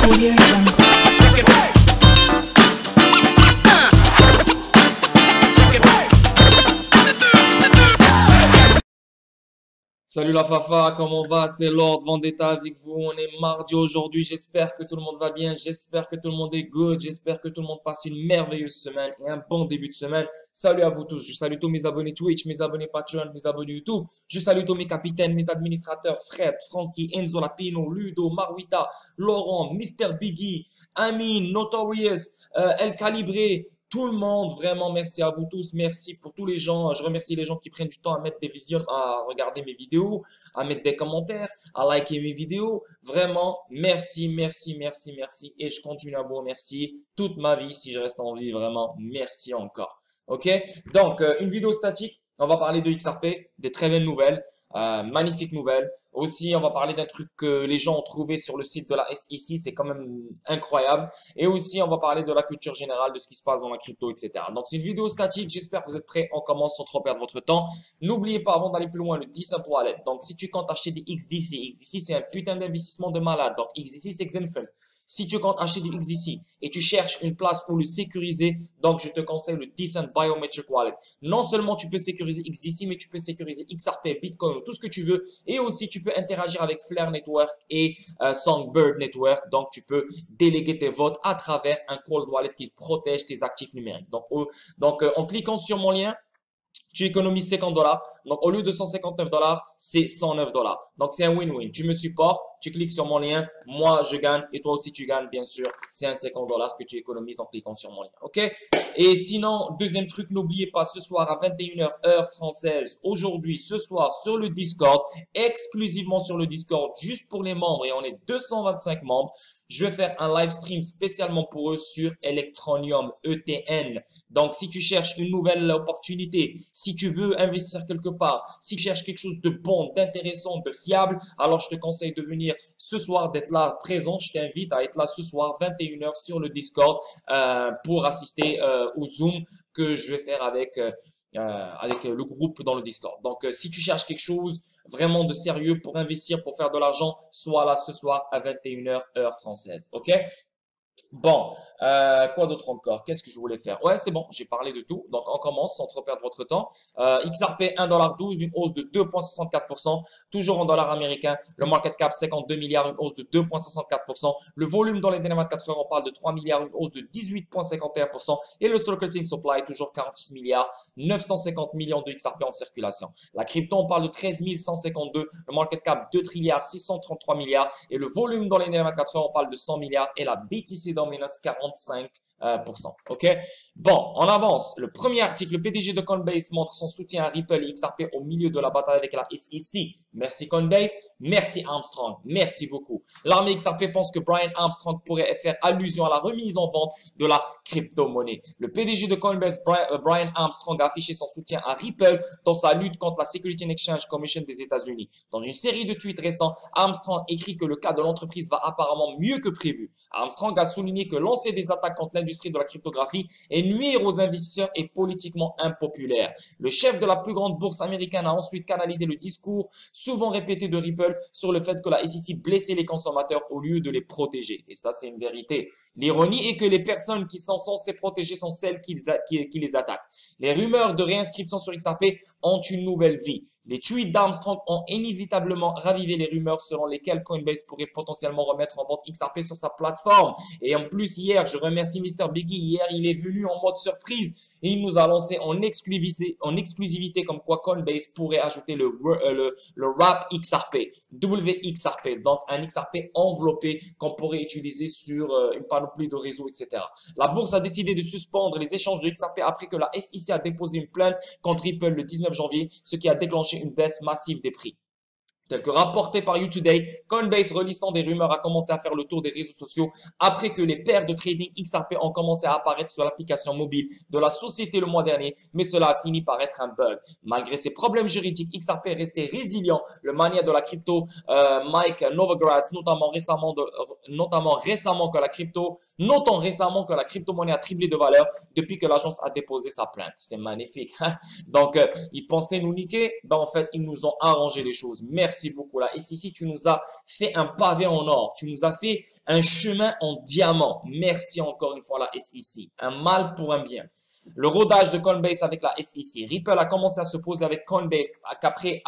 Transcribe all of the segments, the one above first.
Audio Jungle. Salut la Fafa, comment va? C'est Lord Vendetta avec vous. On est mardi aujourd'hui. J'espère que tout le monde va bien. J'espère que tout le monde est good. J'espère que tout le monde passe une merveilleuse semaine et un bon début de semaine. Salut à vous tous. Je salue tous mes abonnés Twitch, mes abonnés Patreon, mes abonnés YouTube. Je salue tous mes capitaines, mes administrateurs, Fred, Frankie, Enzo Lapino, Ludo, Maruita, Laurent, Mr. Biggie, Amin, Notorious, El Calibré. Tout le monde, vraiment, merci à vous tous. Merci pour tous les gens. Je remercie les gens qui prennent du temps à mettre des visions, à regarder mes vidéos, à mettre des commentaires, à liker mes vidéos. Vraiment, merci, merci, merci, merci. Et je continue à vous remercier toute ma vie si je reste en vie. Vraiment, merci encore. OK? Donc, une vidéo statique. On va parler de XRP, des très belles nouvelles, magnifiques nouvelles. Aussi, on va parler d'un truc que les gens ont trouvé sur le site de la SEC, c'est quand même incroyable. Et aussi, on va parler de la culture générale, de ce qui se passe dans la crypto, etc. Donc, c'est une vidéo statique. J'espère que vous êtes prêts. On commence sans trop perdre votre temps. N'oubliez pas, avant d'aller plus loin, le 10 pour Wallet. Donc, si tu comptes acheter des XDC, XDC, c'est un putain d'investissement de malade. Donc, XDC, c'est Xenfund. Si tu comptes acheter du XDC et tu cherches une place où le sécuriser, donc je te conseille le Decent Biometric Wallet. Non seulement tu peux sécuriser XDC, mais tu peux sécuriser XRP, Bitcoin, tout ce que tu veux. Et aussi, tu peux interagir avec Flare Network et Songbird Network. Donc, tu peux déléguer tes votes à travers un cold wallet qui protège tes actifs numériques. Donc, en cliquant sur mon lien, tu économises 50 $. Donc, au lieu de 159 $, c'est 109 $. Donc, c'est un win-win. Tu me supportes, tu cliques sur mon lien, moi, je gagne et toi aussi, tu gagnes, bien sûr. C'est un 50 $ que tu économises en cliquant sur mon lien. OK? Et sinon, deuxième truc, n'oubliez pas, ce soir à 21 h heure française, aujourd'hui, ce soir, sur le Discord, exclusivement sur le Discord, juste pour les membres, et on est 225 membres, je vais faire un live stream spécialement pour eux sur Electroneum, ETN. Donc, si tu cherches une nouvelle opportunité, si tu veux investir quelque part, si tu cherches quelque chose de bon, d'intéressant, de fiable, alors je te conseille de venir ce soir, d'être là présent. Je t'invite à être là ce soir, 21 h sur le Discord, pour assister au Zoom que je vais faire avec le groupe dans le Discord. Donc, si tu cherches quelque chose vraiment de sérieux pour investir, pour faire de l'argent, sois là ce soir à 21 h heure française. OK? Bon, quoi d'autre encore? Qu'est-ce que je voulais faire? Ouais, c'est bon, j'ai parlé de tout. Donc, on commence sans trop perdre votre temps. XRP 1,12 $, une hausse de 2,64%, toujours en dollars américains. Le market cap 52 milliards, une hausse de 2,64%. Le volume dans les dernières 24 heures, on parle de 3 milliards, une hausse de 18,51%. Et le circulating supply, toujours 46 milliards, 950 millions de XRP en circulation. La crypto, on parle de 13 152. Le market cap 2 trilliards, 633 milliards. Et le volume dans les dernières 24 heures, on parle de 100 milliards. Et la BTC dominance 45%. OK? Bon, on avance. Le premier article, le PDG de Coinbase montre son soutien à Ripple et XRP au milieu de la bataille avec la SEC. Merci Coinbase, merci Armstrong, merci beaucoup. L'armée XRP pense que Brian Armstrong pourrait faire allusion à la remise en vente de la crypto-monnaie. Le PDG de Coinbase, Brian Armstrong, a affiché son soutien à Ripple dans sa lutte contre la Securities and Exchange Commission des États-Unis. Dans une série de tweets récents, Armstrong écrit que le cas de l'entreprise va apparemment mieux que prévu. Armstrong a souligné que lancer des attaques contre l'industrie de la cryptographie et nuire aux investisseurs est politiquement impopulaire. Le chef de la plus grande bourse américaine a ensuite canalisé le discours souvent répété de Ripple sur le fait que la SEC blessait les consommateurs au lieu de les protéger. Et ça, c'est une vérité. L'ironie est que les personnes qui sont censées protéger sont celles qui les attaquent. Les rumeurs de réinscription sur XRP ont une nouvelle vie. Les tweets d'Armstrong ont inévitablement ravivé les rumeurs selon lesquelles Coinbase pourrait potentiellement remettre en vente XRP sur sa plateforme. Et en plus, hier, je remercie Mr. Biggie. Hier, il est venu en mode surprise et il nous a lancé en exclusivité comme quoi Coinbase pourrait ajouter le wrap XRP, WXRP, donc un XRP enveloppé qu'on pourrait utiliser sur une panoplie de réseaux, etc. La bourse a décidé de suspendre les échanges de XRP après que la SEC a déposé une plainte contre Ripple le 19 janvier, ce qui a déclenché une baisse massive des prix. Tel que rapporté par YouToday, Coinbase, relissant des rumeurs, a commencé à faire le tour des réseaux sociaux après que les paires de trading XRP ont commencé à apparaître sur l'application mobile de la société le mois dernier, mais cela a fini par être un bug. Malgré ces problèmes juridiques, XRP est resté résilient. Le mania de la crypto, Mike Novogratz, notons récemment que la crypto-monnaie a triplé de valeur depuis que l'agence a déposé sa plainte. C'est magnifique. Donc, ils pensaient nous niquer. Ben, en fait, ils nous ont arrangé les choses. Merci merci beaucoup. La SEC, tu nous as fait un pavé en or. Tu nous as fait un chemin en diamant. Merci encore une fois la SEC. Un mal pour un bien. Le rodage de Coinbase avec la SEC. Ripple a commencé à se poser avec Coinbase après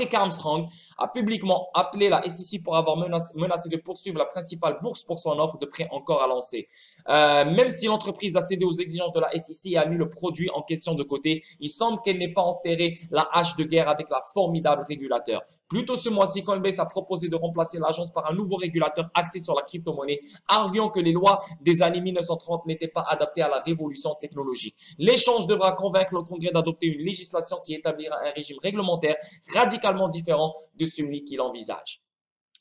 qu'Armstrong a publiquement appelé la SEC pour avoir menacé de poursuivre la principale bourse pour son offre de prêt encore à lancer. Même si l'entreprise a cédé aux exigences de la SEC et a mis le produit en question de côté, il semble qu'elle n'ait pas enterré la hache de guerre avec la formidable régulateur. Plus tôt ce mois-ci, Coinbase a proposé de remplacer l'agence par un nouveau régulateur axé sur la crypto-monnaie, arguant que les lois des années 1930 n'étaient pas adaptées à la révolution technologique. L'échange devra convaincre le Congrès d'adopter une législation qui établira un régime réglementaire radicalement différent de celui qu'il envisage.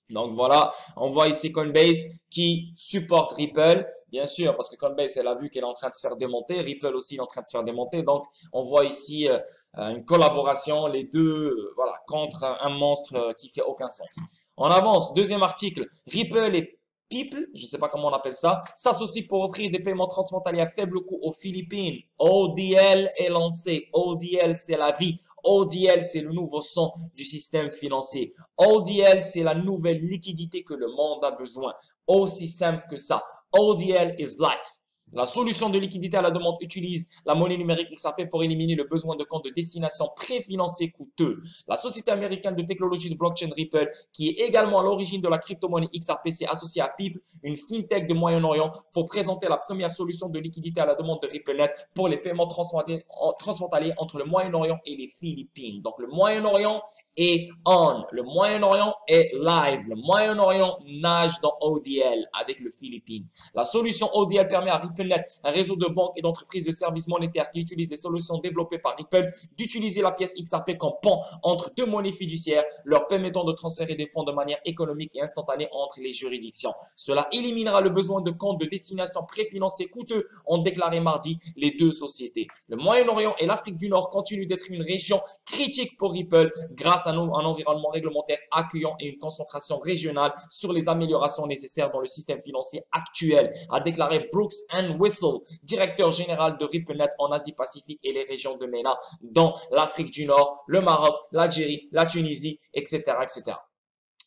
Donc voilà, on voit ici Coinbase qui supporte Ripple. Bien sûr, parce que Coinbase, elle a vu qu'elle est en train de se faire démonter. Ripple aussi est en train de se faire démonter. Donc, on voit ici une collaboration, les deux, voilà, contre un monstre qui fait aucun sens. On avance. Deuxième article. Ripple et People, je ne sais pas comment on appelle ça, s'associent pour offrir des paiements transfrontaliers à faible coût aux Philippines. ODL est lancé. ODL, c'est la vie. ODL, c'est le nouveau son du système financier. ODL, c'est la nouvelle liquidité que le monde a besoin. Aussi simple que ça. ODL is life. La solution de liquidité à la demande utilise la monnaie numérique XRP pour éliminer le besoin de comptes de destination préfinancés coûteux. La société américaine de technologie de blockchain Ripple, qui est également à l'origine de la crypto-monnaie XRP, s'est associée à People, une fintech de Moyen-Orient, pour présenter la première solution de liquidité à la demande de RippleNet pour les paiements transfrontaliers entre le Moyen-Orient et les Philippines. Donc, le Moyen-Orient est on. Le Moyen-Orient est live. Le Moyen-Orient nage dans ODL avec le Philippines. La solution ODL permet à RippleNet, un réseau de banques et d'entreprises de services monétaires qui utilisent des solutions développées par Ripple, d'utiliser la pièce XRP comme pont entre deux monnaies fiduciaires, leur permettant de transférer des fonds de manière économique et instantanée entre les juridictions. Cela éliminera le besoin de comptes de destination préfinancés coûteux, ont déclaré mardi les deux sociétés. Le Moyen-Orient et l'Afrique du Nord continuent d'être une région critique pour Ripple grâce à un environnement réglementaire accueillant et une concentration régionale sur les améliorations nécessaires dans le système financier actuel, a déclaré Brooks Whistle, directeur général de RippleNet en Asie-Pacifique et les régions de MENA, dont l'Afrique du Nord, le Maroc, l'Algérie, la Tunisie, etc., etc.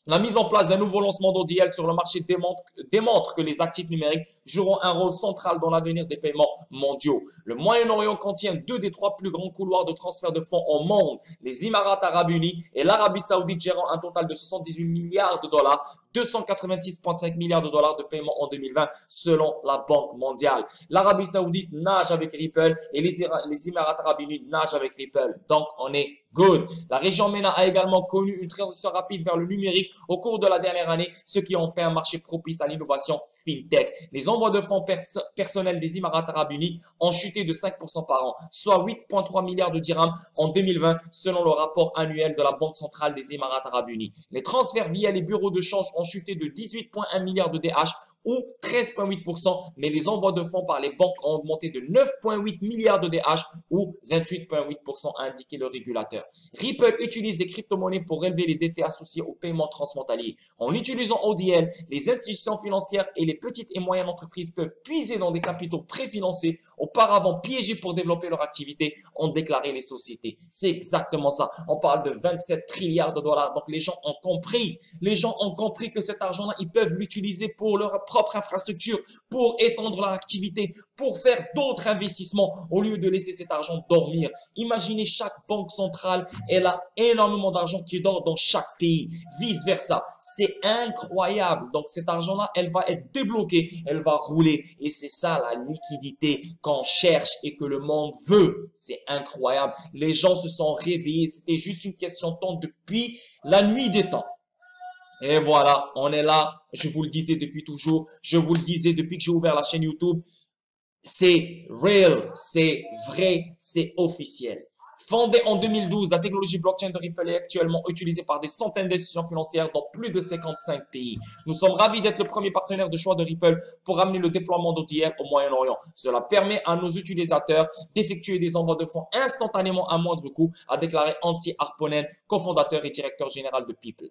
La mise en place d'un nouveau lancement d'ODL sur le marché démontre que les actifs numériques joueront un rôle central dans l'avenir des paiements mondiaux. Le Moyen-Orient contient deux des trois plus grands couloirs de transfert de fonds au monde, les Émirats arabes unis et l'Arabie saoudite, gérant un total de 78 milliards de dollars, 286,5 milliards de dollars de paiements en 2020 selon la Banque mondiale. L'Arabie saoudite nage avec Ripple et les Émirats arabes unis nagent avec Ripple. Donc, on est good. La région MENA a également connu une transition rapide vers le numérique au cours de la dernière année, ce qui en fait un marché propice à l'innovation fintech. Les envois de fonds personnels des Émirats arabes unis ont chuté de 5% par an, soit 8,3 milliards de dirhams en 2020, selon le rapport annuel de la Banque centrale des Émirats arabes unis. Les transferts via les bureaux de change ont chuté de 18,1 milliards de DH ou 13,8%, mais les envois de fonds par les banques ont augmenté de 9,8 milliards de DH ou 28,8%, a indiqué le régulateur. Ripple utilise des crypto-monnaies pour relever les défis associés aux paiements transfrontaliers. En utilisant ODL, les institutions financières et les petites et moyennes entreprises peuvent puiser dans des capitaux préfinancés, auparavant piégés pour développer leur activité, ont déclaré les sociétés. C'est exactement ça. On parle de 27 trilliards de dollars. Donc, les gens ont compris. Les gens ont compris que cet argent-là, ils peuvent l'utiliser pour leur propre infrastructure, pour étendre leur activité, pour faire d'autres investissements au lieu de laisser cet argent dormir. Imaginez, chaque banque centrale, elle a énormément d'argent qui dort dans chaque pays, vice versa. C'est incroyable. Donc cet argent-là, elle va être débloquée, elle va rouler. Et c'est ça la liquidité qu'on cherche et que le monde veut. C'est incroyable. Les gens se sont réveillés. C'était juste une question de temps depuis la nuit des temps. Et voilà, on est là. Je vous le disais depuis toujours. Je vous le disais depuis que j'ai ouvert la chaîne YouTube. C'est real, c'est vrai, c'est officiel. Fondée en 2012, la technologie blockchain de Ripple est actuellement utilisée par des centaines d'institutions financières dans plus de 55 pays. Nous sommes ravis d'être le premier partenaire de choix de Ripple pour amener le déploiement d'ODL au Moyen-Orient. Cela permet à nos utilisateurs d'effectuer des envois de fonds instantanément à moindre coût, a déclaré Antti Arponen, cofondateur et directeur général de People.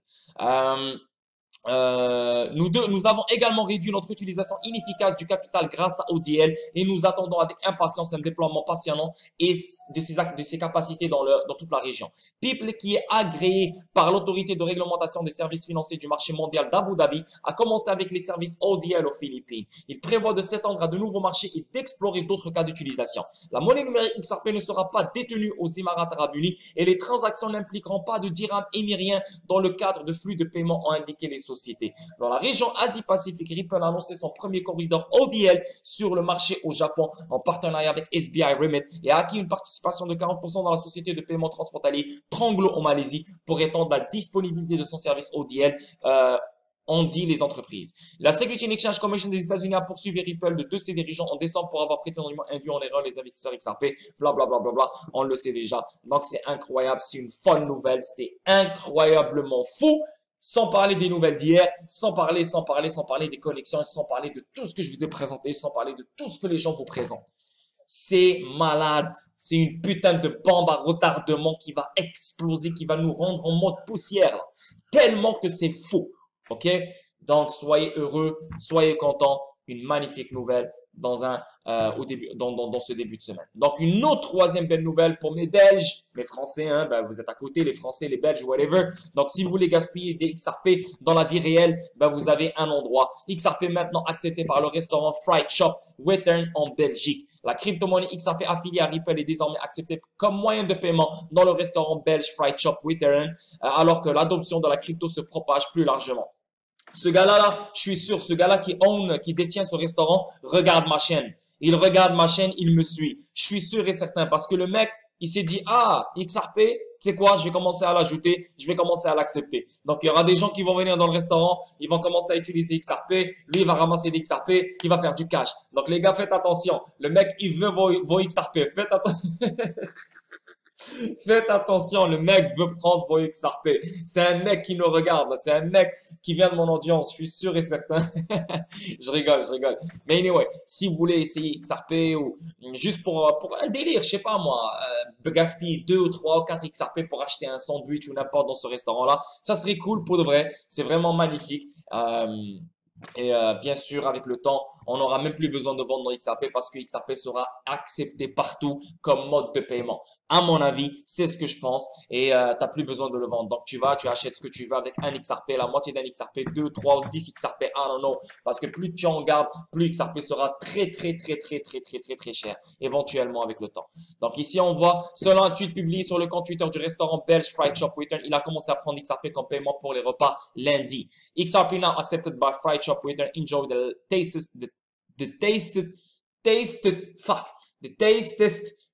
Nous avons également réduit notre utilisation inefficace du capital grâce à ODL et nous attendons avec impatience un déploiement passionnant et de ses capacités dans toute la région. People, qui est agréé par l'autorité de réglementation des services financiers du marché mondial d'Abu Dhabi, a commencé avec les services ODL aux Philippines. Il prévoit de s'étendre à de nouveaux marchés et d'explorer d'autres cas d'utilisation. La monnaie numérique XRP ne sera pas détenue aux Émirats arabes unis et les transactions n'impliqueront pas de dirhams émiriens dans le cadre de flux de paiement, ont indiqué les sociétés. Dans la région Asie-Pacifique, Ripple a lancé son premier corridor ODL sur le marché au Japon en partenariat avec SBI Remit et a acquis une participation de 40% dans la société de paiement transfrontalier Tranglo en Malaisie pour étendre la disponibilité de son service ODL. On dit les entreprises. La Securities and Exchange Commission des États-Unis a poursuivi Ripple de 2 de ses dirigeants en décembre pour avoir prétendument induit en erreur les investisseurs XRP. Blablabla. Bla, bla, bla, bla. On le sait déjà. Donc, c'est incroyable. C'est une bonne nouvelle. C'est incroyablement fou. Sans parler des nouvelles d'hier, sans parler des connexions, sans parler de tout ce que je vous ai présenté, sans parler de tout ce que les gens vous présentent. C'est malade. C'est une putain de bombe à retardement qui va exploser, qui va nous rendre en mode poussière, là. Tellement que c'est faux. OK? Donc, soyez heureux, soyez contents. Une magnifique nouvelle dans ce début de semaine. Donc, une autre troisième belle nouvelle pour mes Belges, mes Français, hein, ben, vous êtes à côté, les Français, les Belges, whatever. Donc, si vous voulez gaspiller des XRP dans la vie réelle, ben, vous avez un endroit. XRP maintenant accepté par le restaurant Fried Shop Witern en Belgique. La crypto-monnaie XRP affiliée à Ripple est désormais acceptée comme moyen de paiement dans le restaurant belge Fried Shop Witern, alors que l'adoption de la crypto se propage plus largement. Ce gars-là, je suis sûr, ce gars-là qui détient ce restaurant, regarde ma chaîne. Il regarde ma chaîne, il me suit. Je suis sûr et certain parce que le mec, il s'est dit, ah, XRP, tu sais quoi, je vais commencer à l'ajouter, je vais commencer à l'accepter. Donc, il y aura des gens qui vont venir dans le restaurant, ils vont commencer à utiliser XRP, lui, il va ramasser des XRP, il va faire du cash. Donc, les gars, faites attention. Le mec, il veut vos XRP. Faites attention. Faites attention, le mec veut prendre vos XRP. C'est un mec qui nous regarde, c'est un mec qui vient de mon audience, je suis sûr et certain. Je rigole, je rigole. Mais anyway, si vous voulez essayer XRP ou juste pour un délire, je sais pas moi, gaspiller 2 ou 3 ou 4 XRP pour acheter un sandwich ou n'importe dans ce restaurant-là, ça serait cool pour de vrai. C'est vraiment magnifique. Bien sûr, avec le temps, on n'aura même plus besoin de vendre nos XRP parce que XRP sera accepté partout comme mode de paiement. À mon avis, c'est ce que je pense et tu n'as plus besoin de le vendre. Donc, tu achètes ce que tu veux avec un XRP, la moitié d'un XRP, 2, 3 ou 10 XRP, I don't know. Parce que plus tu en gardes, plus XRP sera très cher, éventuellement avec le temps. Donc, ici, on voit, selon un tweet publié sur le compte Twitter du restaurant belge Fried Shop Witern, il a commencé à prendre XRP comme paiement pour les repas lundi. XRP now accepted by Fried Shop Witern. Enjoy the tastest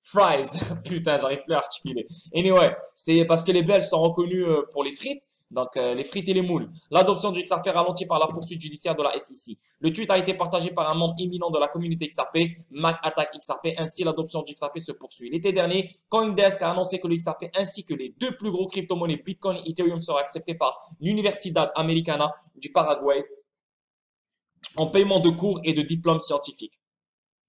fries. Putain, j'arrive plus à articuler. Anyway, c'est parce que les Belges sont reconnus pour les frites. Donc, les frites et les moules. L'adoption du XRP ralentie par la poursuite judiciaire de la SEC. Le tweet a été partagé par un membre éminent de la communauté XRP, Mac Attack XRP. Ainsi, l'adoption du XRP se poursuit. L'été dernier, CoinDesk a annoncé que le XRP ainsi que les deux plus gros crypto-monnaies Bitcoin et Ethereum seraient acceptés par l'Universidad Americana du Paraguay en paiement de cours et de diplômes scientifiques.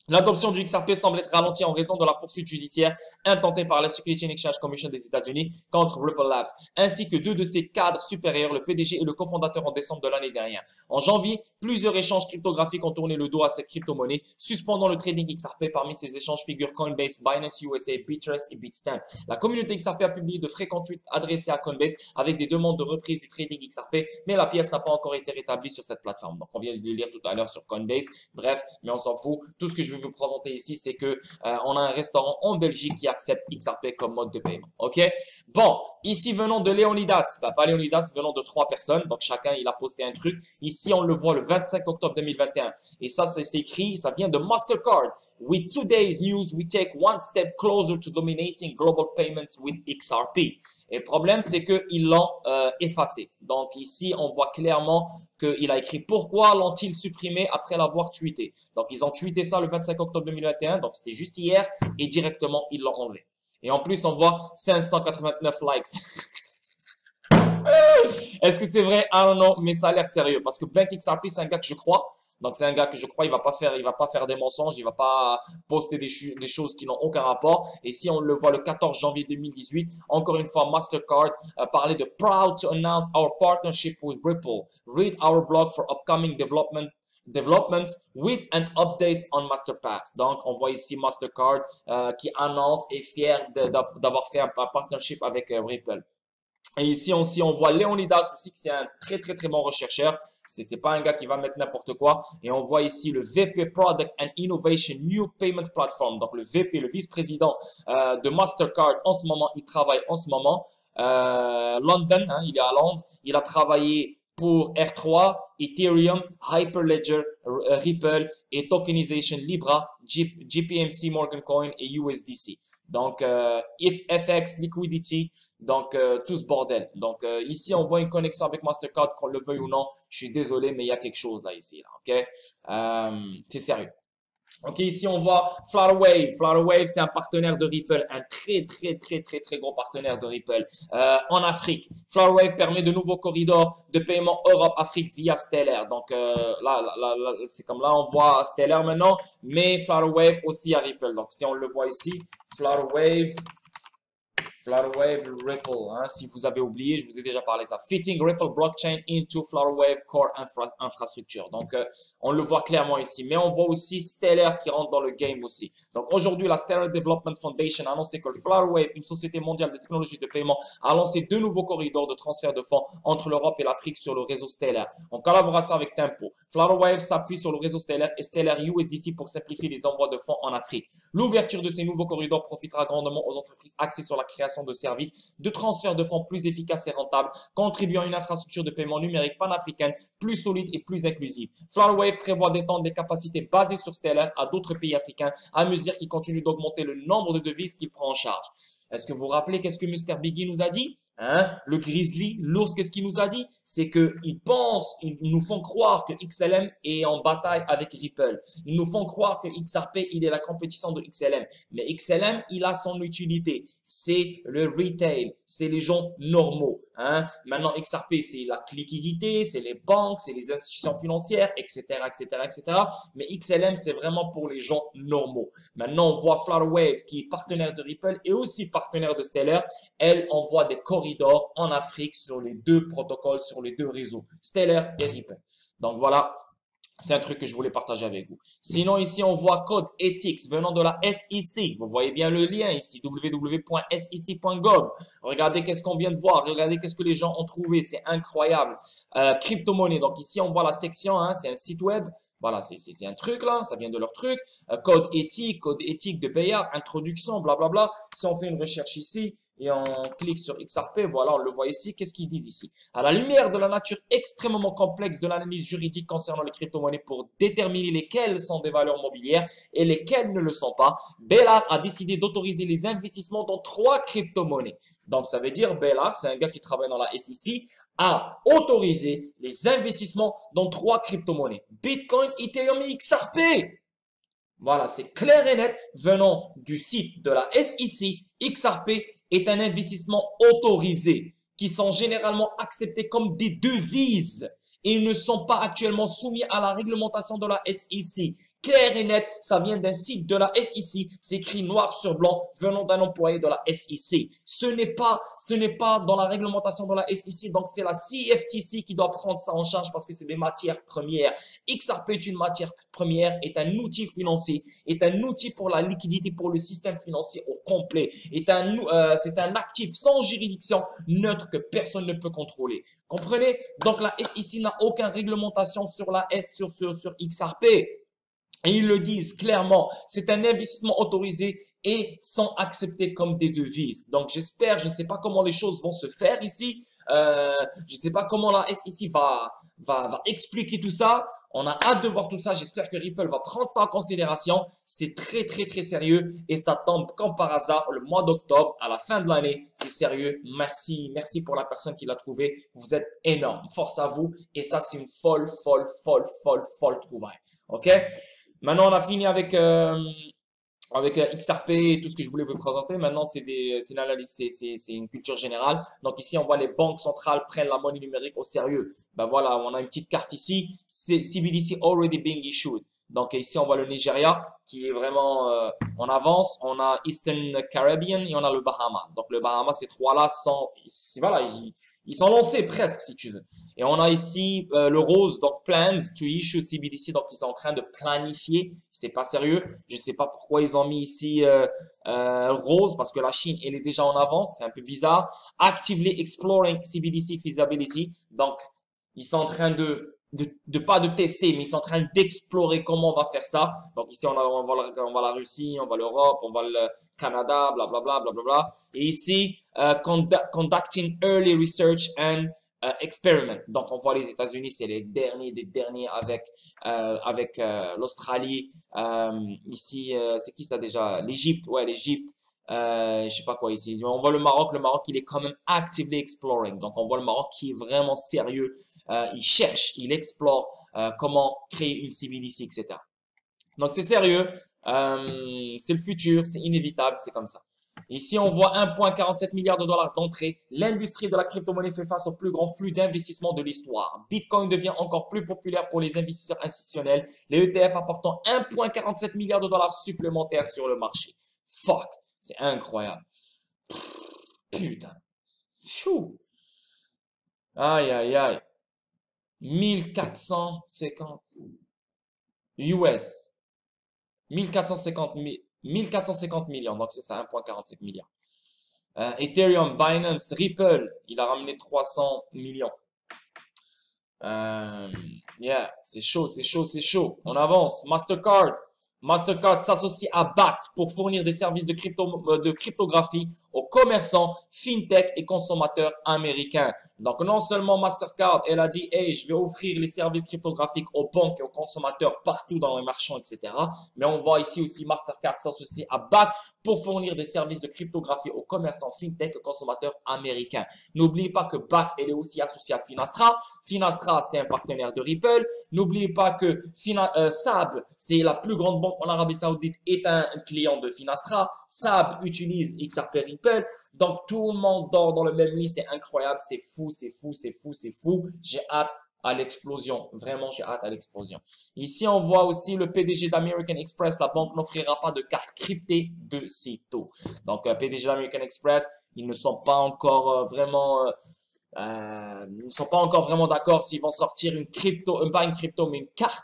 L'adoption du XRP semble être ralentie en raison de la poursuite judiciaire intentée par la Securities and Exchange Commission des États-Unis contre Ripple Labs, ainsi que deux de ses cadres supérieurs, le PDG et le cofondateur en décembre de l'année dernière. En janvier, plusieurs échanges cryptographiques ont tourné le dos à cette crypto-monnaie, suspendant le trading XRP. Parmi ces échanges figurent Coinbase, Binance USA, Bitrust et Bitstamp. La communauté XRP a publié de fréquents tweets adressés à Coinbase avec des demandes de reprise du trading XRP, mais la pièce n'a pas encore été rétablie sur cette plateforme. Donc, on vient de le lire tout à l'heure sur Coinbase. Bref, mais on s'en fout. Tout ce que je vais vous présenter ici, c'est que on a un restaurant en Belgique qui accepte XRP comme mode de paiement. OK? Bon, ici, venons de Léonidas. Bah, pas Léonidas, venons de 3 personnes. Donc, chacun, il a posté un truc. Ici, on le voit le 25 octobre 2021. Et ça, c'est écrit, ça vient de Mastercard. With today's news, we take one step closer to dominating global payments with XRP. Et le problème, c'est qu'ils l'ont effacé. Donc ici, on voit clairement qu'il a écrit « Pourquoi l'ont-ils supprimé après l'avoir tweeté ?» Donc ils ont tweeté ça le 25 octobre 2021, donc c'était juste hier, et directement, ils l'ont enlevé. Et en plus, on voit 589 likes. Est-ce que c'est vrai? I don't know, mais ça a l'air sérieux. Parce que BankXRP, c'est un gars que je crois. Donc c'est un gars que je crois il va pas faire des mensonges, il va pas poster des choses qui n'ont aucun rapport. Et si on le voit le 14 janvier 2018, encore une fois Mastercard parlait de proud to announce our partnership with Ripple. Read our blog for upcoming developments with and updates on Masterpass. Donc, on voit ici Mastercard qui annonce et est fier d'avoir fait un partnership avec Ripple. Et ici aussi, on voit Leonidas aussi, que c'est un très, très, très bon rechercheur. C'est pas un gars qui va mettre n'importe quoi. Et on voit ici le VP Product and Innovation New Payment Platform. Donc, le VP, le vice-président de Mastercard en ce moment, il travaille en ce moment. London, hein, il est à Londres. Il a travaillé pour R3, Ethereum, Hyperledger, Ripple et Tokenization Libra, GPMC, Morgan Coin et USDC. Donc, FX, Liquidity, donc tout ce bordel. Donc, ici, on voit une connexion avec Mastercard, qu'on le veuille ou non. Je suis désolé, mais il y a quelque chose là, ici. Là, ok? C'est sérieux. Ok, ici on voit Flutterwave. Flutterwave, c'est un partenaire de Ripple, un très très très très très gros partenaire de Ripple en Afrique. Flutterwave permet de nouveaux corridors de paiement Europe-Afrique via Stellar. Donc là c'est comme là on voit Stellar maintenant, mais Flutterwave aussi à Ripple. Donc si on le voit ici, Flutterwave Ripple, hein, si vous avez oublié, je vous ai déjà parlé de ça. Fitting Ripple Blockchain into Flutterwave Core Infrastructure. Donc, on le voit clairement ici. Mais on voit aussi Stellar qui rentre dans le game aussi. Donc, aujourd'hui, la Stellar Development Foundation a annoncé que le Flutterwave, une société mondiale de technologie de paiement, a lancé deux nouveaux corridors de transfert de fonds entre l'Europe et l'Afrique sur le réseau Stellar, en collaboration avec Tempo. Flutterwave s'appuie sur le réseau Stellar et Stellar USDC pour simplifier les envois de fonds en Afrique. L'ouverture de ces nouveaux corridors profitera grandement aux entreprises axées sur la création de services de transfert de fonds plus efficaces et rentables, contribuant à une infrastructure de paiement numérique panafricaine plus solide et plus inclusive. Flutterwave prévoit d'étendre des capacités basées sur Stellar à d'autres pays africains à mesure qu'il continue d'augmenter le nombre de devises qu'il prend en charge. Est-ce que vous vous rappelez qu'est-ce que Mr. Biggie nous a dit? Hein? Le Grizzly, l'ours, qu'est-ce qu'il nous a dit? C'est qu'ils pensent, ils nous font croire que XLM est en bataille avec Ripple. Ils nous font croire que XRP, il est la compétition de XLM. Mais XLM, il a son utilité. C'est le retail, c'est les gens normaux. Hein? Maintenant, XRP, c'est la liquidité, c'est les banques, c'est les institutions financières, etc., etc., etc. Mais XLM, c'est vraiment pour les gens normaux. Maintenant, on voit Flutterwave, qui est partenaire de Ripple et aussi partenaire de Stellar. Elle envoie des corridors en Afrique sur les deux protocoles, sur les deux réseaux, Stellar et Ripple. Donc voilà, c'est un truc que je voulais partager avec vous. Sinon, ici, on voit Code Ethics venant de la SEC. Vous voyez bien le lien ici, www.sec.gov. Regardez qu'est-ce qu'on vient de voir. Regardez qu'est-ce que les gens ont trouvé. C'est incroyable. Crypto-monnaie. Donc ici, on voit la section, hein, c'est un site web. Voilà, c'est un truc là, ça vient de leur truc. Code éthique de Bayard, introduction, blablabla. Si on fait une recherche ici, et on clique sur XRP, voilà, on le voit ici. Qu'est-ce qu'ils disent ici? À la lumière de la nature extrêmement complexe de l'analyse juridique concernant les crypto-monnaies pour déterminer lesquelles sont des valeurs mobilières et lesquelles ne le sont pas, Bellard a décidé d'autoriser les investissements dans 3 crypto-monnaies. Donc, ça veut dire Bellard, c'est un gars qui travaille dans la SEC, a autorisé les investissements dans 3 crypto-monnaies. Bitcoin, Ethereum et XRP. Voilà, c'est clair et net venant du site de la SEC. XRP est un investissement autorisé qui sont généralement acceptés comme des devises et ils ne sont pas actuellement soumis à la réglementation de la SEC. Clair et net, ça vient d'un site de la SEC, c'est écrit noir sur blanc venant d'un employé de la SEC. Ce n'est pas dans la réglementation de la SEC, donc c'est la CFTC qui doit prendre ça en charge parce que c'est des matières premières. XRP est une matière première, est un outil financier, est un outil pour la liquidité, pour le système financier au complet, c'est un actif sans juridiction neutre que personne ne peut contrôler. Comprenez? Donc la SEC n'a aucune réglementation sur sur XRP. Et ils le disent clairement, c'est un investissement autorisé et sont acceptés comme des devises. Donc j'espère, je ne sais pas comment les choses vont se faire ici. Je ne sais pas comment la SEC va expliquer tout ça. On a hâte de voir tout ça. J'espère que Ripple va prendre ça en considération. C'est très, très, très sérieux et ça tombe comme par hasard le mois d'octobre, à la fin de l'année. C'est sérieux. Merci. Merci pour la personne qui l'a trouvé. Vous êtes énorme. Force à vous. Et ça, c'est une folle trouvaille. OK? Maintenant, on a fini avec avec XRP et tout ce que je voulais vous présenter. Maintenant, c'est une analyse, c'est une culture générale. Donc ici, on voit les banques centrales prennent la monnaie numérique au sérieux. Ben voilà, on a une petite carte ici. C'est CBDC already being issued. Donc ici, on voit le Nigeria qui est vraiment en avance. On a Eastern Caribbean et on a le Bahamas. Donc le Bahamas, ces trois-là sont, voilà, ils sont lancés presque si tu veux. Et on a ici le rose, donc plans to issue CBDC. Donc ils sont en train de planifier. C'est pas sérieux. Je sais pas pourquoi ils ont mis ici rose parce que la Chine elle est déjà en avance. C'est un peu bizarre. Actively exploring CBDC feasibility. Donc ils sont en train pas de tester, mais ils sont en train d'explorer comment on va faire ça. Donc ici, on va la Russie, on va l'Europe, on va le Canada, blablabla, blablabla. Et ici, conducting early research and experiment. Donc on voit les États-Unis, c'est les derniers des derniers avec l'Australie. Ici, c'est qui ça déjà? L'Égypte, ouais, l'Égypte. Je sais pas quoi ici. On voit le Maroc il est quand même actively exploring. Donc on voit le Maroc qui est vraiment sérieux. Il cherche, il explore comment créer une CBDC, etc. Donc c'est sérieux, c'est le futur, c'est inévitable, c'est comme ça. Ici, on voit 1,47 milliard de dollars d'entrée. L'industrie de la crypto-monnaie fait face au plus grand flux d'investissement de l'histoire. Bitcoin devient encore plus populaire pour les investisseurs institutionnels, les ETF apportant 1,47 milliard de dollars supplémentaires sur le marché. Fuck, c'est incroyable. Putain. Pfiou. Aïe, aïe, aïe. 1450 US. 1450 millions. Donc, c'est ça, 1,47 milliard. Ethereum, Binance, Ripple, il a ramené 300 millions. Yeah, c'est chaud, c'est chaud, c'est chaud. On avance. Mastercard. Mastercard s'associe à Bakkt pour fournir des services de cryptographie aux commerçants, fintech et consommateurs américains. Donc, non seulement Mastercard, elle a dit, hey, je vais offrir les services cryptographiques aux banques et aux consommateurs partout dans les marchands, etc. Mais on voit ici aussi Mastercard s'associer à Bakkt pour fournir des services de cryptographie aux commerçants, fintech et consommateurs américains. N'oubliez pas que Bakkt, elle est aussi associée à Finastra. Finastra, c'est un partenaire de Ripple. N'oubliez pas que SAB, c'est la plus grande banque en Arabie Saoudite, est un client de Finastra. SAB utilise XRP Ripple. Donc, tout le monde dort dans le même lit. C'est incroyable. C'est fou, c'est fou, c'est fou, c'est fou. J'ai hâte à l'explosion. Vraiment, j'ai hâte à l'explosion. Ici, on voit aussi le PDG d'American Express. La banque n'offrira pas de carte cryptée de sitôt. Donc, PDG d'American Express, ils ne sont pas encore ils ne sont pas encore vraiment d'accord s'ils vont sortir une crypto, pas une crypto, mais une carte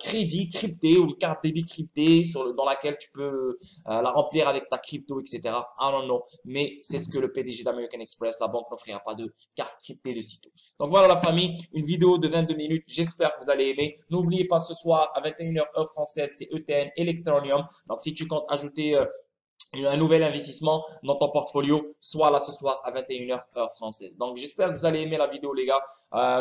crédit cryptée ou une carte débit cryptée dans laquelle tu peux la remplir avec ta crypto, etc. I don't know. Mais c'est ce que le PDG d'American Express, la banque n'offrira pas de carte cryptée de sitôt. Donc voilà la famille, une vidéo de 22 minutes. J'espère que vous allez aimer. N'oubliez pas ce soir à 21h heure française, c'est ETN Electroneum. Donc si tu comptes ajouter un nouvel investissement dans ton portfolio, soit là ce soir à 21h heure française. Donc, j'espère que vous allez aimer la vidéo, les gars.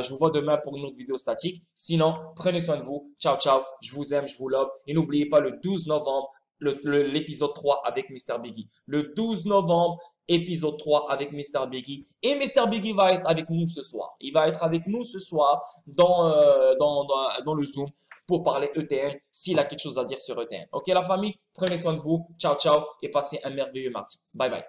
Je vous vois demain pour une autre vidéo statique. Sinon, prenez soin de vous. Ciao, ciao. Je vous aime, je vous love. Et n'oubliez pas le 12 novembre, l'épisode 3 avec Mr. Biggie. Le 12 novembre, épisode 3 avec Mr. Biggie. Et Mr. Biggie va être avec nous ce soir. Il va être avec nous ce soir dans le Zoom pour parler ETN, s'il a quelque chose à dire sur ETN. Ok, la famille, prenez soin de vous. Ciao, ciao et passez un merveilleux mardi. Bye, bye.